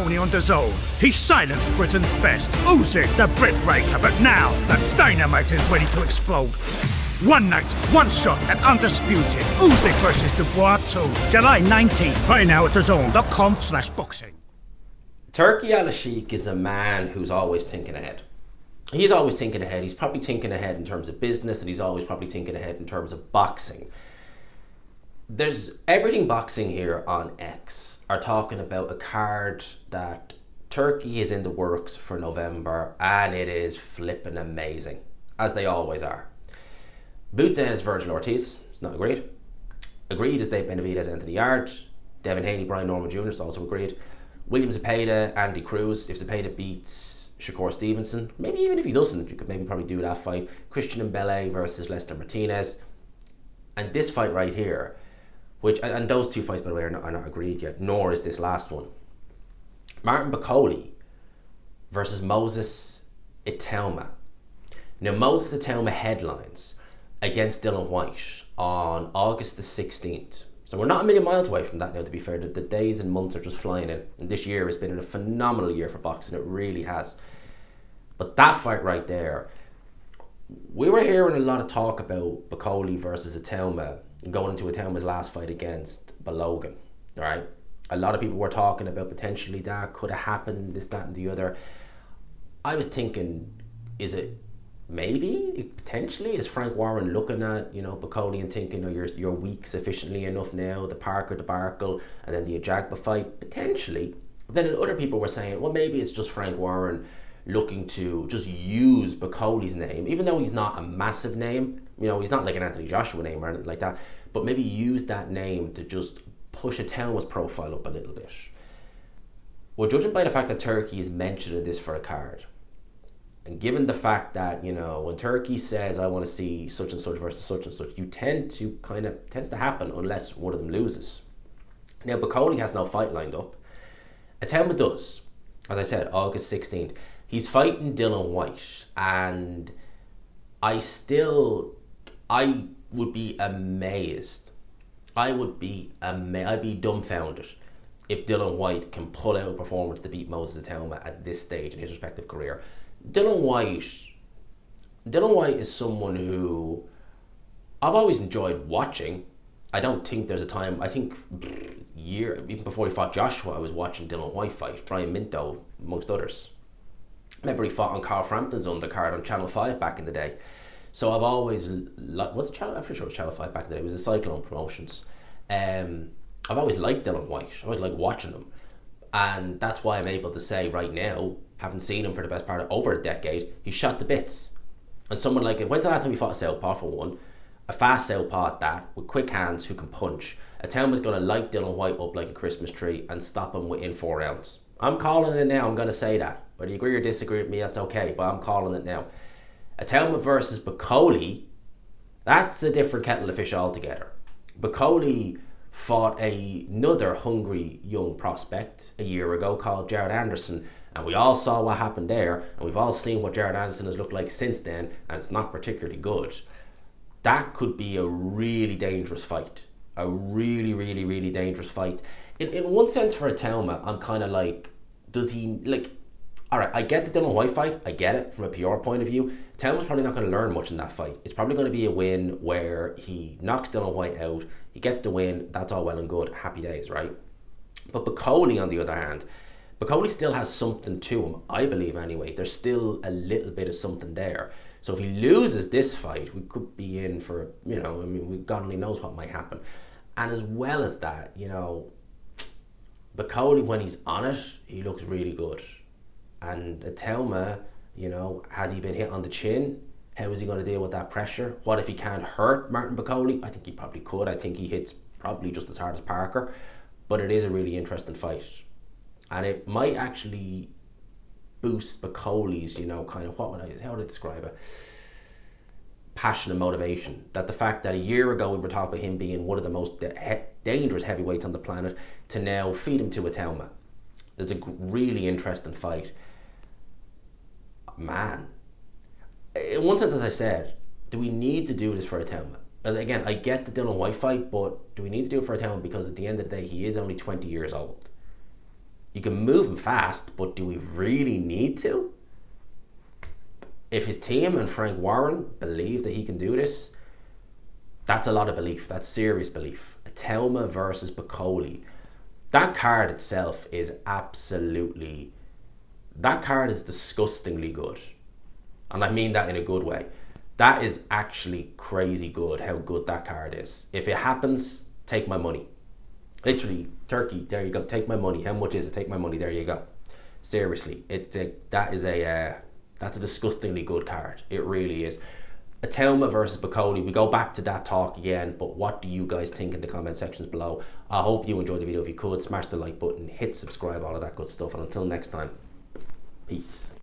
Bakole on the zone. He silenced Britain's best, oozing the Brit breaker, but now the dynamite is ready to explode. One night, one shot at undisputed. Usyk versus Dubois 2. July 19th. Right now at thezone.com/boxing. Turki Al-Sheikh is a man who's always thinking ahead. He's always thinking ahead. He's probably thinking ahead in terms of business, and he's always probably thinking ahead in terms of boxing. There's everything boxing here on X are talking about a card that Turkey is in the works for November, and it is flipping amazing, as they always are. Boots Virgil Ortiz, it's not agreed. Agreed is Dave Benavidez, Anthony Yard. Devin Haney, Brian Norman Jr. is also agreed. William Zepeda, Andy Cruz. If Zepeda beats Shakur Stevenson, maybe even if he doesn't, you could maybe probably do that fight. Christian Mbele versus Lester Martinez. And this fight right here, which, and those two fights by the way are not agreed yet, nor is this last one. Martin Bakole versus Moses Itauma. Now Moses Itauma headlines against Dillian White on August the 16th. So we're not a million miles away from that now, to be fair. The days and months are just flying in. And this year has been a phenomenal year for boxing. It really has. But that fight right there, we were hearing a lot of talk about Bakole versus Itauma going into Itauma's last fight against Balogun. All right? A lot of people were talking about potentially that could have happened, this, that, and the other. I was thinking, is it maybe, potentially, is Frank Warren looking at, Bakole and thinking, you're weak sufficiently enough now, the Parker debacle, and then the Ajagba fight, potentially. Then other people were saying, well, maybe it's just Frank Warren looking to just use Bakole's name, even though he's not a massive name, he's not like an Anthony Joshua name or anything like that, but maybe use that name to just push Itauma's profile up a little bit. Well, judging by the fact that Turkey is mentioning this for a card, and given the fact that, when Turkey says, I want to see such and such versus such and such, tends to happen unless one of them loses. Now, Bakole has no fight lined up. Itauma does. As I said, August 16th. He's fighting Dillian White, and I'd be amazed. I'd be dumbfounded if Dillian White can pull out a performance to beat Moses Itauma at this stage in his respective career. Dillian White is someone who I've always enjoyed watching. I don't think there's a time, even before he fought Joshua, I was watching Dillian White fight, Brian Minto, amongst others. Remember he fought on Carl Frampton's undercard on Channel 5 back in the day. So I've always, I'm pretty sure it was Channel 5 back in the day, it was a Cyclone Promotions. I've always liked Dillian White, I always liked watching him. And that's why I'm able to say right now, having seen him for the best part of over a decade, he's shot to bits. And someone like, when's the last time he fought a southpaw for one? A fast southpaw at that, with quick hands who can punch. Itauma's going to light Dillian White up like a Christmas tree and stop him within 4 rounds. I'm calling it now, I'm going to say that. Whether you agree or disagree with me, that's okay, but I'm calling it now. Itauma versus Bakole, that's a different kettle of fish altogether. Bakole fought another hungry young prospect a year ago called Jared Anderson, and we all saw what happened there, and we've all seen what Jared Anderson has looked like since then, and it's not particularly good. That could be a really dangerous fight. A really, really, really dangerous fight. In one sense for Itauma, I'm kind of like, alright, I get the Dillian White fight, I get it from a PR point of view. Itauma's probably not going to learn much in that fight. It's probably going to be a win where he knocks Dillian White out, he gets the win, that's all well and good, happy days, right? But Bakole, on the other hand, Bakole still has something to him, I believe anyway. There's still a little bit of something there. So if he loses this fight, we could be in for, God only knows what might happen. And as well as that, Bakole, when he's on it, he looks really good. And Itauma, has he been hit on the chin? How is he going to deal with that pressure? What if he can't hurt Martin Bakole? I think he probably could. I think he hits probably just as hard as Parker. But it is a really interesting fight. And it might actually boost Bakole's, how would I describe it? Passion and motivation. That the fact that a year ago we were talking about him being one of the most dangerous heavyweights on the planet, to now feed him to Itauma. It's a really interesting fight. Man. In one sense, as I said, do we need to do this for Itauma? As again, I get the Dillian White fight, but do we need to do it for Itauma? Because at the end of the day, he is only 20 years old. You can move him fast, but do we really need to? If his team and Frank Warren believe that he can do this, that's a lot of belief. That's serious belief. Itauma versus Bakole. That card itself is absolutely... That card is disgustingly good. And I mean that in a good way. That is actually crazy good, how good that card is. If it happens, take my money. Literally, Turkey, there you go. Take my money. How much is it? Take my money. There you go. Seriously, that's a disgustingly good card. It really is. Itauma versus Bakole. We go back to that talk again, but what do you guys think in the comment sections below? I hope you enjoyed the video. If you could, smash the like button, hit subscribe, all of that good stuff. And until next time, peace.